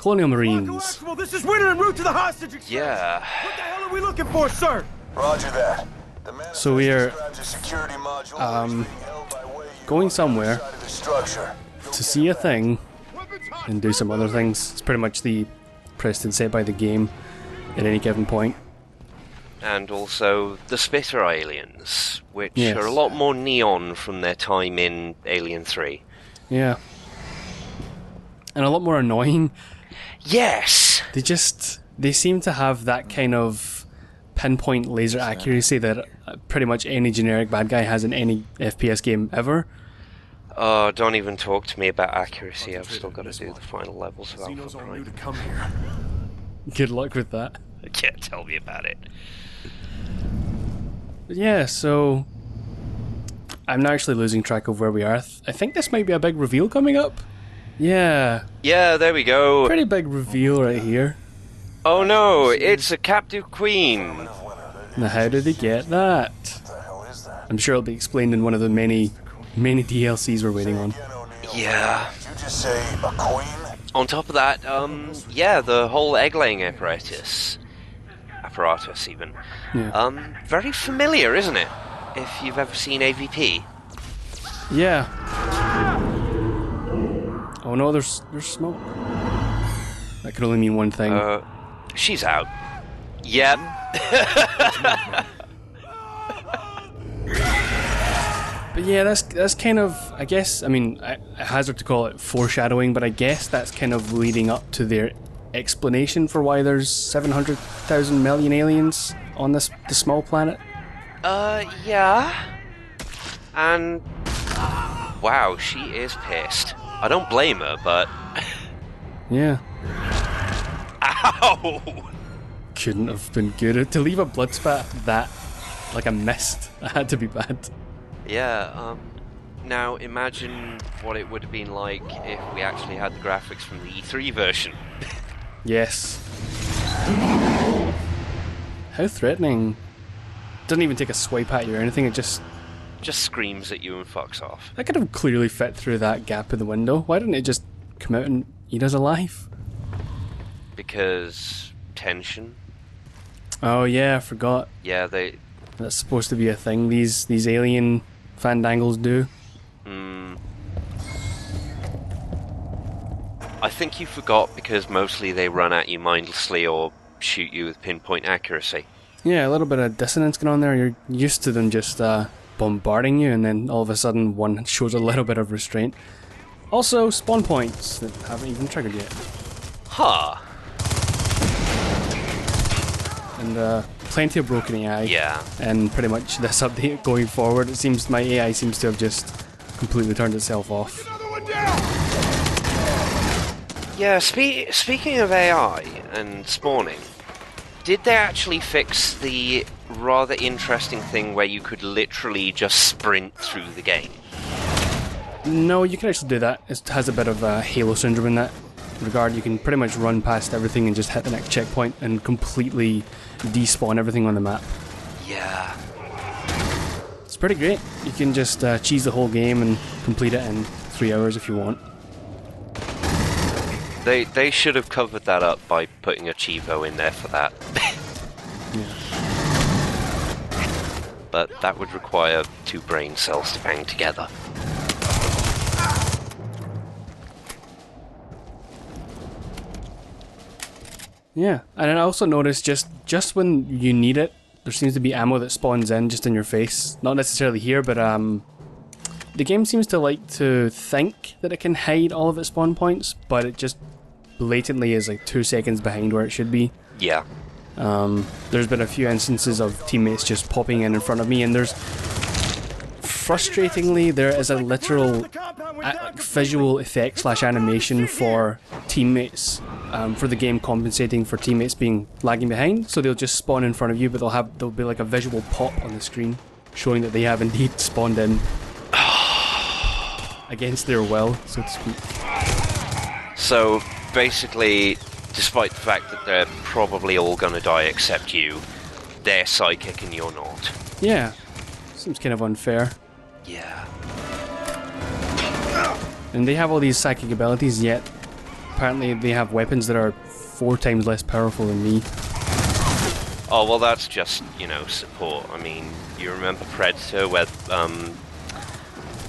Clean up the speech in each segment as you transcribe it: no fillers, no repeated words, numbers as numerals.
Colonial Marines. Well, this is Winter en route to the hostage exchange. Yeah. What the hell are we looking for, sir? Roger that. So we're going somewhere to see a thing and do some other things. It's pretty much the precedent set by the game at any given point. And also the Spitter aliens, which Yes. are a lot more neon from their time in Alien 3. Yeah. And a lot more annoying. Yes! They seem to have that kind of pinpoint laser accuracy that pretty much any generic bad guy has in any FPS game ever. Oh, don't even talk to me about accuracy. I've still got to do the final levels of Alpha Prime. To come here. Good luck with that. Yeah, tell me about it. But yeah, so I'm now actually losing track of where we are. I think this might be a big reveal coming up. Yeah. Yeah, there we go. Pretty big reveal right here. Oh no, it's a captive queen. Now how did they get that? I'm sure it'll be explained in one of the many DLCs we're waiting on. Yeah. Did you just say a queen? On top of that, yeah, the whole egg-laying apparatus even. Yeah. Very familiar, isn't it? If you've ever seen AVP. Yeah. Oh no, there's smoke. That could only mean one thing. She's out. Yep. But yeah, that's kind of, I guess, I mean, I hazard to call it foreshadowing, but I guess that's kind of leading up to their explanation for why there's 700,000 million aliens on the small planet. Yeah. And wow, she is pissed. I don't blame her, but Yeah. ow! Couldn't have been good. To leave a blood spat that, like a mist, that had to be bad. Yeah, now imagine what it would have been like if we actually had the graphics from the E3 version. Yes. How threatening. Doesn't even take a swipe at you or anything, it just screams at you and fucks off. that could have clearly fit through that gap in the window. Why didn't it just come out and eat us alive? Because tension. Oh yeah, I forgot. Yeah, That's supposed to be a thing these alien fandangles do. I think you forgot because mostly they run at you mindlessly or shoot you with pinpoint accuracy. Yeah, a little bit of dissonance going on there. You're used to them just bombarding you, and then all of a sudden one shows a little bit of restraint. Also, spawn points that haven't even triggered yet. Huh. And plenty of broken AI. Yeah. And pretty much this update going forward, it seems my AI seems to have just completely turned itself off. Yeah, speaking of AI and spawning, did they actually fix the rather interesting thing where you could literally just sprint through the game? No, you can actually do that. It has a bit of Halo syndrome in that regard. You can pretty much run past everything and just hit the next checkpoint and completely despawn everything on the map. Yeah. It's pretty great. You can just cheese the whole game and complete it in 3 hours if you want. They should have covered that up by putting a cheevo in there for that. Yeah. But that would require 2 brain cells to bang together. Yeah, and I also noticed just when you need it, there seems to be ammo that spawns in just in your face. Not necessarily here, but the game seems to like to think that it can hide all of its spawn points, but it just blatantly is like 2 seconds behind where it should be. Yeah. There's been a few instances of teammates just popping in front of me, and frustratingly, there is a literal visual effect / animation for teammates, for the game compensating for teammates being lagging behind. So they'll just spawn in front of you, but there'll be like a visual pop on the screen showing that they have indeed spawned in against their will, so to speak. So basically, despite the fact that they're probably all gonna die except you, they're psychic and you're not. Yeah, seems kind of unfair. Yeah. And they have all these psychic abilities, yet apparently they have weapons that are 4 times less powerful than me. Oh, well, that's just, support. I mean, you remember Predator, where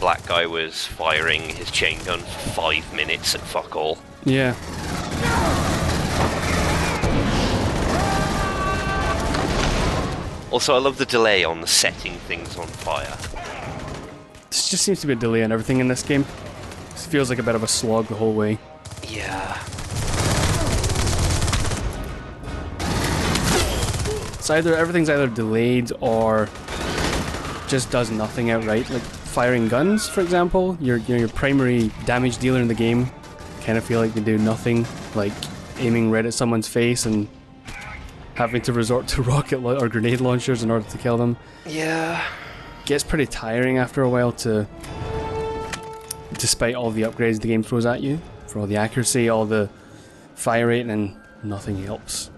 black guy was firing his chain gun for 5 minutes at fuck all? Yeah. Also, I love the delay on the setting things on fire. There just seems to be a delay on everything in this game. This feels like a bit of a slog the whole way. Yeah. It's everything's either delayed or just does nothing outright. Like firing guns, for example, your primary damage dealer in the game kind of feel like they do nothing. Like aiming right at someone's face and having to resort to rocket or grenade launchers in order to kill them. Yeah. Gets pretty tiring after a while despite all the upgrades the game throws at you, for all the accuracy, all the fire rate, and nothing helps.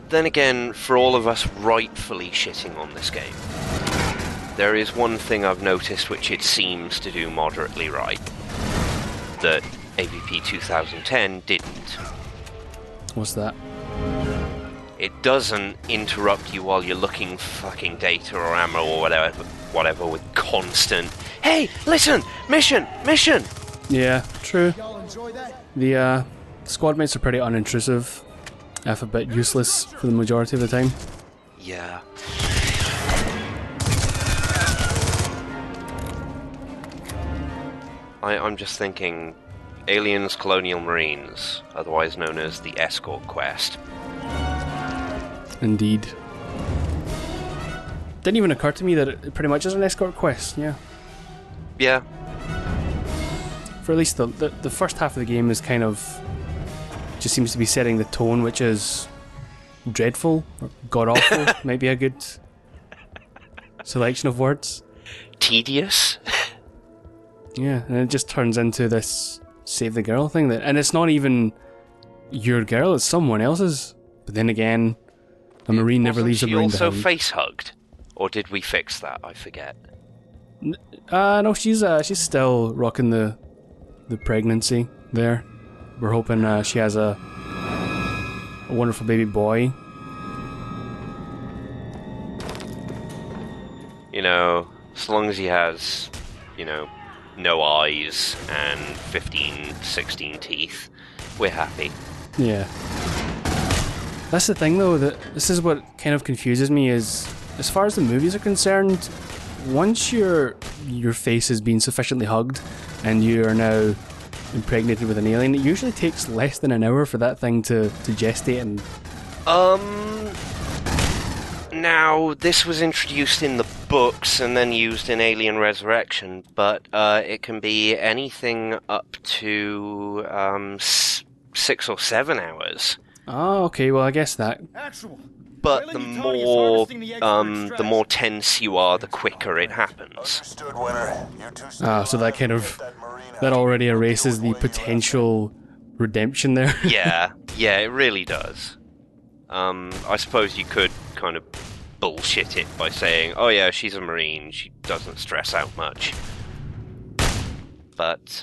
Then again, for all of us rightfully shitting on this game, there is one thing I've noticed which it seems to do moderately right, that AVP 2010 didn't. What's that? It doesn't interrupt you while you're looking for fucking data or ammo or whatever with constant, hey, listen, mission! Yeah, true. The squad mates are pretty unintrusive, if a bit useless for the majority of the time. Yeah. I'm just thinking, Aliens Colonial Marines, otherwise known as the Escort Quest. Indeed. Didn't even occur to me that it pretty much is an escort quest, yeah. Yeah. For at least the first half of the game is kind of... just seems to be setting the tone, which is dreadful, or god-awful, might be a good selection of words. Tedious? Yeah, and it just turns into this save the girl thing, and it's not even your girl, it's someone else's. But then again, a Marine never leaves a Marine behind. She also face-hugged? Or did we fix that? I forget. No, she's still rocking the pregnancy there. We're hoping she has a wonderful baby boy. As long as he has, no eyes and 15, 16 teeth, we're happy. Yeah. That's the thing, though, that this is what kind of confuses me is, as far as the movies are concerned, once your face has been sufficiently hugged and you are now impregnated with an alien, it usually takes less than an hour for that thing to gestate and... Now, this was introduced in the books and then used in Alien Resurrection, but it can be anything up to 6 or 7 hours. Oh, okay, well, I guess that... But the more tense you are, the quicker it happens. So that kind of... that already erases the potential redemption there. Yeah, it really does. I suppose you could kind of bullshit it by saying, oh yeah, she's a Marine, she doesn't stress out much. But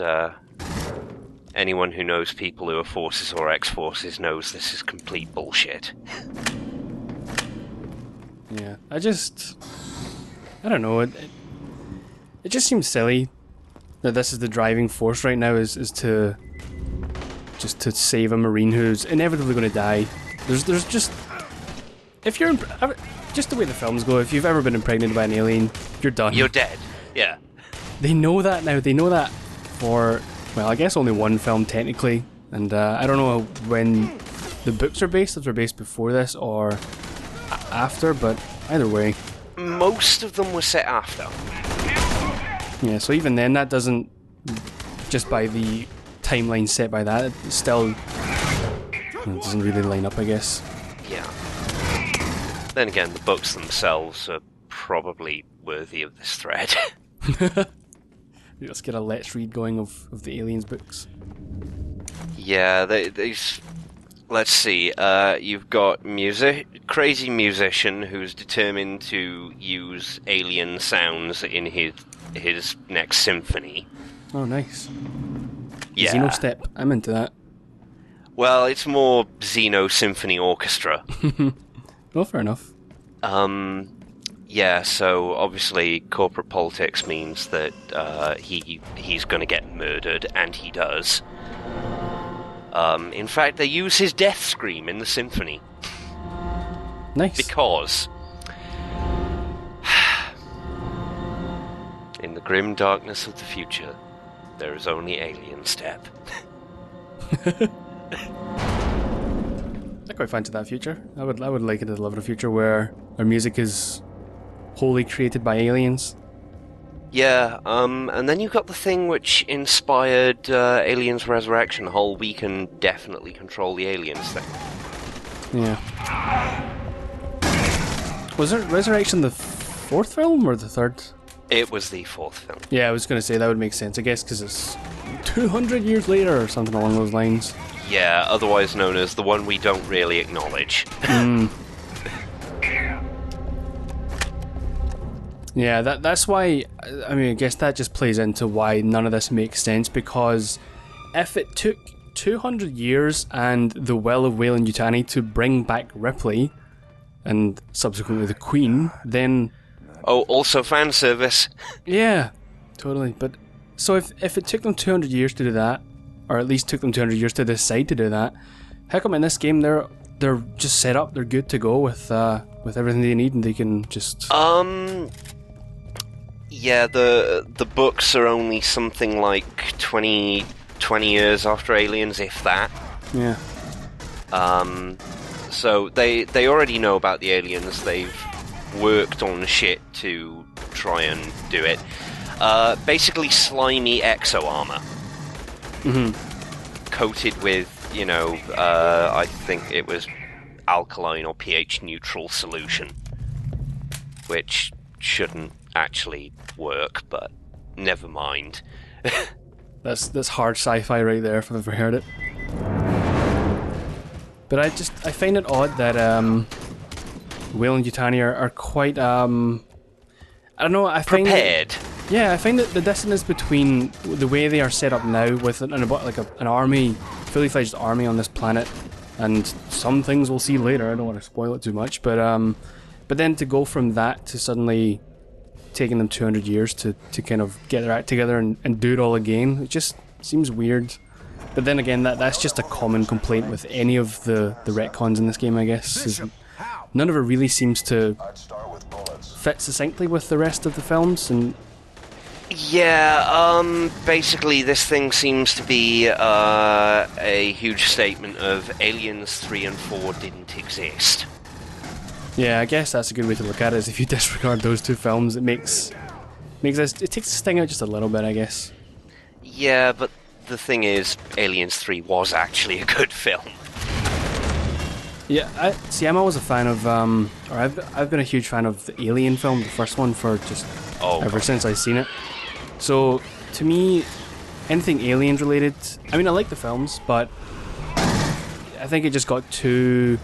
anyone who knows people who are forces or ex-forces knows this is complete bullshit. Yeah, I don't know, it just seems silly that this is the driving force right now, is to save a Marine who's inevitably going to die. There's just... if you're... just the way the films go, if you've ever been impregnated by an alien, you're done. You're dead, yeah. They know that now, they know that for, well, I guess only one film technically, and I don't know when the books are based, if they're based before this or after, but either way. Most of them were set after. Yeah, so even then, that doesn't, just by the timeline set by that, it still it doesn't really line up, I guess. Yeah. Then again, the books themselves are probably worthy of this thread. Let's get a let's read going of the Aliens books. Yeah, let's see. You've got crazy musician who's determined to use alien sounds in his next symphony. Oh, nice. Yeah. Xenostep, I'm into that. Well, it's more Xeno Symphony Orchestra. Well, fair enough. Yeah, so obviously corporate politics means that he's going to get murdered, and he does. In fact, they use his death scream in the symphony. Nice. Because in the grim darkness of the future, there is only alien step. I quite fancy that future. I would like it to live in a future where our music is wholly created by aliens. Yeah, and then you've got the thing which inspired Aliens Resurrection, the whole we can definitely control the aliens thing. Yeah. Was it Resurrection the fourth film or the third? It was the fourth film. Yeah, I was going to say that would make sense, I guess, because it's 200 years later or something along those lines. Yeah, otherwise known as the one we don't really acknowledge. Yeah, that's why, I mean, I guess that just plays into why none of this makes sense, because if it took 200 years and the will of Weyland-Yutani to bring back Ripley, and subsequently the Queen, then... Oh, also fan service. Yeah, totally. But so if it took them 200 years to do that, or at least took them 200 years to decide to do that, how come in this game they're just set up, they're good to go with everything they need, and they can just... Yeah, the books are only something like 20 years after Aliens, if that. Yeah. So they already know about the aliens. They've worked on shit to try and do it. Basically slimy exo armor. Coated with, I think it was alkaline or pH neutral solution. Which shouldn't actually work, but never mind. That's hard sci-fi right there, if I've ever heard it. But I find it odd that Weyland-Yutani are quite I don't know, I find prepared. Yeah, I find that the dissonance between the way they are set up now with an army, fully fledged army on this planet, and some things we'll see later. I don't want to spoil it too much, but then to go from that to suddenly taking them 200 years to kind of get their act together and do it all again, it just seems weird. But then again, that's just a common complaint with any of the retcons in this game, I guess. Is none of it really seems to fit succinctly with the rest of the films, and yeah, basically this thing seems to be a huge statement of Aliens 3 and 4 didn't exist. Yeah, I guess that's a good way to look at it, is if you disregard those two films, it takes the sting out just a little bit, I guess. Yeah, but the thing is, Aliens 3 was actually a good film. Yeah, I'm always a fan of, or I've been a huge fan of the Alien film, the first one, for just ever since I've seen it. So, to me, anything Alien related, I mean, I like the films, but I think it just got too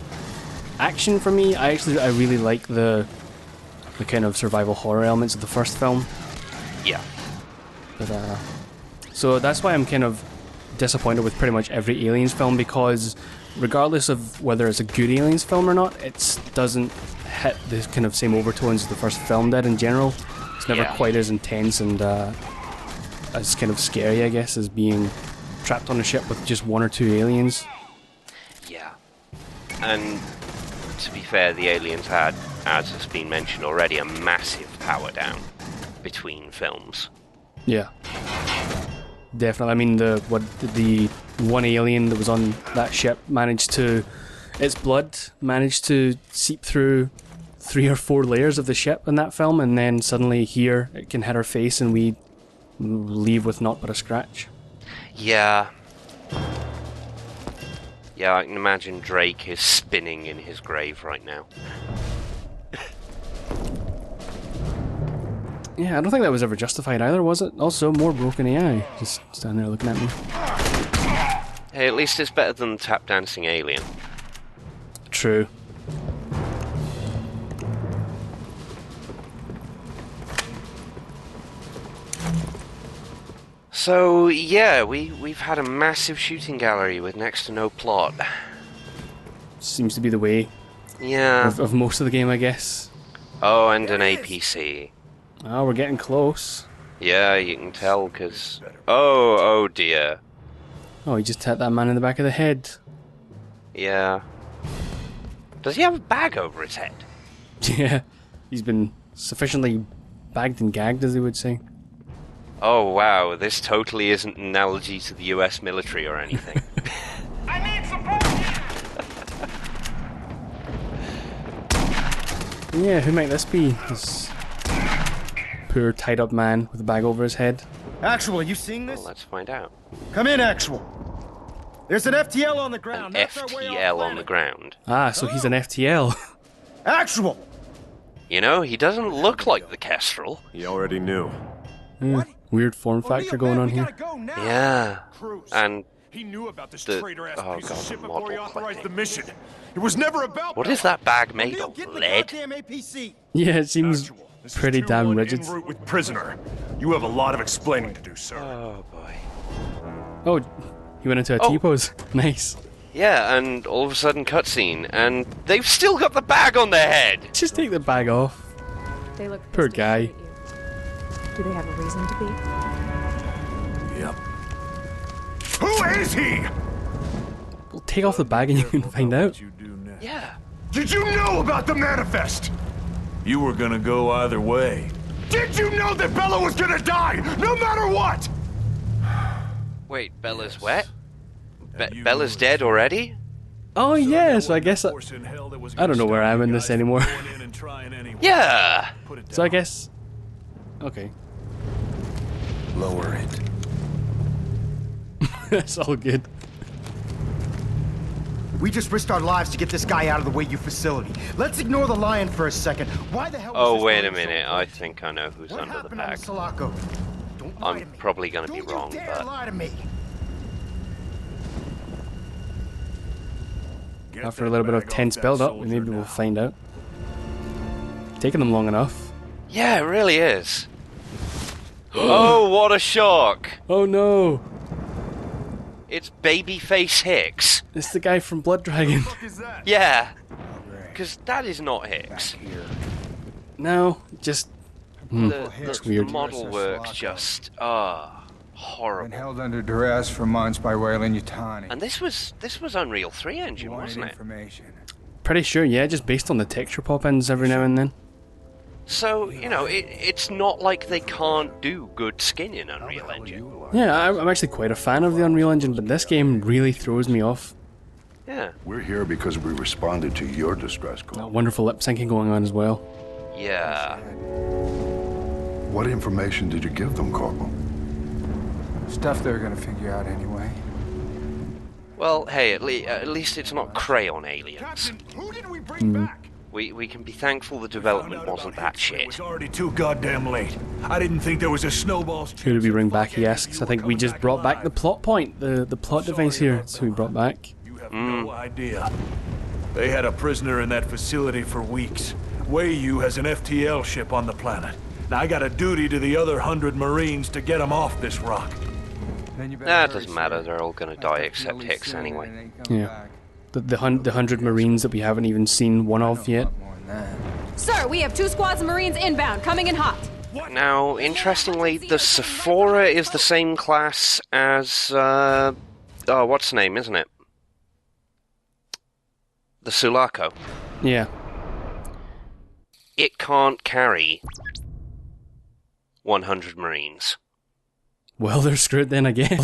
action for me. I really like the kind of survival horror elements of the first film. Yeah. But, so that's why I'm kind of disappointed with pretty much every Aliens film, because regardless of whether it's a good Aliens film or not, it doesn't hit the kind of same overtones as the first film did in general. It's never quite as intense and as kind of scary, I guess, as being trapped on a ship with just one or two aliens. Yeah. And to be fair, the aliens had, as has been mentioned already, a massive power down between films. Yeah. Definitely. I mean, the one alien that was on that ship its blood managed to seep through 3 or 4 layers of the ship in that film, and then suddenly here it can hit our face and we leave with naught but a scratch. Yeah. Yeah, I can imagine Drake is spinning in his grave right now. Yeah, I don't think that was ever justified either, was it? Also, more broken AI. Just standing there looking at me. Hey, at least it's better than tap dancing alien. True. So, yeah, we've had a massive shooting gallery with next to no plot. Seems to be the way Yeah. of most of the game, I guess. Oh, and an APC. Oh, we're getting close. Yeah, you can tell, because... Oh dear. Oh, he just hit that man in the back of the head. Yeah. Does he have a bag over his head? Yeah, he's been sufficiently bagged and gagged, as they would say. Oh wow, this totally isn't an analogy to the US military or anything. I need support here! Yeah, who might this be? This poor tied up man with a bag over his head. Actual, you seeing this? Well, let's find out. Come in, Actual. There's an FTL on the An ground. That's our way off FTL on planet. the ground. Ah, so he's an FTL. Actual! You know, he doesn't look like the Kestrel. You already knew. Yeah, weird form factor going on here. Yeah. Cruz. And He knew about this the- traitor-ass oh piece God, of shit the before he model authorized clicking. the mission. It was never about... what is that bag made O'Neill, of? get in the Lead? goddamn APC. Yeah, it seems Actual. This is pretty 2-1 damn en rigid. route with prisoner. You have a lot of explaining to do, sir. Oh boy. Oh, he went into a Oh. T-pose. Nice. Yeah, and all of a sudden cutscene, and they've still got the bag on their head! Just take the bag off. They look Poor pissed guy. at you. Do they have a reason to be? Yep. Who is he? Well, take off the bag and you can find out. You do next. Yeah. Did you know about the manifest? You were gonna go either way. Did you know that Bella was gonna die, no matter what? Wait, Bella's wet? And you Bella's knew dead it. already? Oh yeah, so I guess Force in hell that was I don't know gonna where stop I'm you in this guys anymore. from going in and trying anyway. Yeah! Put it so I down. guess okay. Lower it. That's all good. We just risked our lives to get this guy out of the Wayview facility. Let's ignore the lion for a second. Why the hell was Oh, this wait a lion so minute, I important? think I know who's What under the happened on bag. Sulaco? Don't lie I'm to me. probably gonna be Don't you wrong, dare but- lie to me. Get After a that little bit of bag off tense that build-up, soldier maybe we'll now. find out. Taking them long enough. Yeah, it really is. Oh, what a shock! Oh no! It's Babyface Hicks. It's the guy from Blood Dragon. What is that? Yeah. Because that is not Hicks. No, just The weird. model work just, Been horrible. held under duress for months by Wayland Yutani. And this was Unreal 3 engine, Wanted wasn't it? information. pretty sure, yeah, just based on the texture pop-ins every now and then. So, you know, it's not like they can't do good skin in Unreal Engine. Yeah, I'm actually quite a fan of the Unreal Engine, but this game really throws me off. Yeah. We're here because we responded to your distress call. Wonderful lip syncing going on as well. Yeah. What information did you give them, Corporal? Stuff they're gonna figure out anyway. Well, hey, at least it's not crayon aliens. Captain, who did we bring back? We can be thankful the development wasn't that It shit. was already too goddamn late. I didn't think there was a snowball's chance. Who did we bring that back, he fuck asks. you I think were we coming just brought back the alive. plot point, the plot device here. That's who we brought back. You have no idea. They had a prisoner in that facility for weeks. Wayview has an FTL ship on the planet. Now I got a duty to the other 100 Marines to get them off this rock. Then you better Nah, it hurry, doesn't matter, sir. they're all gonna That die stuff except really Hicks soon anyway. and they come Yeah. back. The 100 Marines that we haven't even seen one I of know a yet. lot more than that. Sir, we have 2 squads of Marines inbound, coming in hot. Now, interestingly, the Sephora is the same class as, what's the name, isn't it? The Sulaco. Yeah. It can't carry 100 Marines. Well, they're screwed then again.